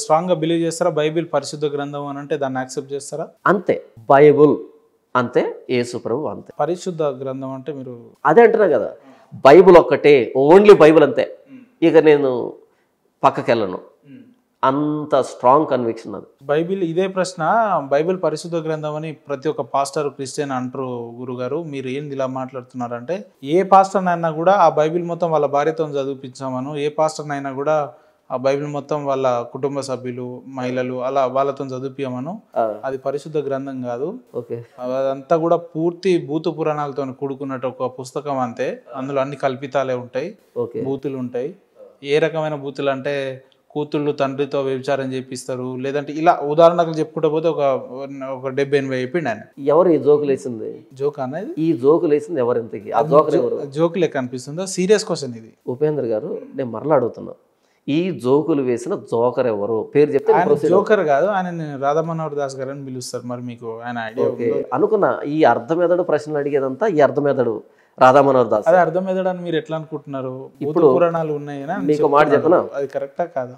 Strong గా believe చేస్తారా Bible పరిశుద్ధ గ్రంథం అని అంటే దాన్ని యాక్సెప్ట్ చేస్తారా? అంతే. బైబుల్ అంతే, యేసు ప్రభు అంతే. పరిశుద్ధ గ్రంథం అంటే మీరు అదే అంటున్నా కదా, బైబుల్ ఒక్కటే, ఓన్లీ బైబుల్ అంతే. ఇక నేను పక్కకెళ్ళను, అంత స్ట్రాంగ్ కన్విక్షన్ అది. బైబిల్ ఇదే ప్రశ్న, బైబిల్ పరిశుద్ధ గ్రంథం అని ప్రతి ఒక్క పాస్టర్ క్రిస్టియన్ అంటారు గురుగారు. మీరు ఏంది ఇలా మాట్లాడుతున్నారంటే, ఏ పాస్టర్ అయినా కూడా ఆ బైబిల్ మొత్తం వాళ్ళ భార్యతో చదివించామను, ఏ పాస్టర్ అయినా కూడా ఆ బైబిల్ మొత్తం వాళ్ళ కుటుంబ సభ్యులు, మహిళలు అలా వాళ్ళతో చదివించమను. అది పరిశుద్ధ గ్రంథం కాదు. ఓకే, అదంతా కూడా పూర్తి భూత పురాణాలతో కూడుకున్నట్టు ఒక పుస్తకం అంతే. అందులో అన్ని కల్పితాలే ఉంటాయి, బూతులు ఉంటాయి. ఏ రకమైన బూతులు అంటే కూతుళ్ళు తండ్రితో వ్యభిచారం చేపిస్తారు, లేదంటే ఇలా ఉదాహరణకు చెప్పుకుంటూ పోతే ఒక 70-80 చెప్పిండు ఆయన. ఎవరు ఈ జోకులు వేసింది? జోక్ అనేది ఈ జోకులు వేసింది ఎవరు? ఇంతకి ఆ జోకర్ ఎవరు? జోక్ లెక్క అనిపిస్తుందా? సీరియస్ క్వశ్చన్ ఇది. ఉపేంద్ర గారు, నేను మరలా అడుగుతున్నా, ఈ జోకులు వేసిన జోకర్ ఎవరు? పేరు చెప్తే. ఆయన జోకర్ కాదు, ఆయన రాధామనోహర్ దాస్ గారు అని పిలుస్తారు. మరి మీకు ఆయన ఐడియా అనుకున్నా. ఈ అర్థమెదడు ప్రశ్నలు అడిగేదంతా ఈ అర్థమెదడు రాధామనోహర్ దాస్. అదే అర్థమెదడు అని మీరు ఎట్లా అనుకుంటున్నారు? ఇప్పుడు పురాణాలు ఉన్నాయి, మీకు మాట చెప్పనా, అది కరెక్టా కాదా?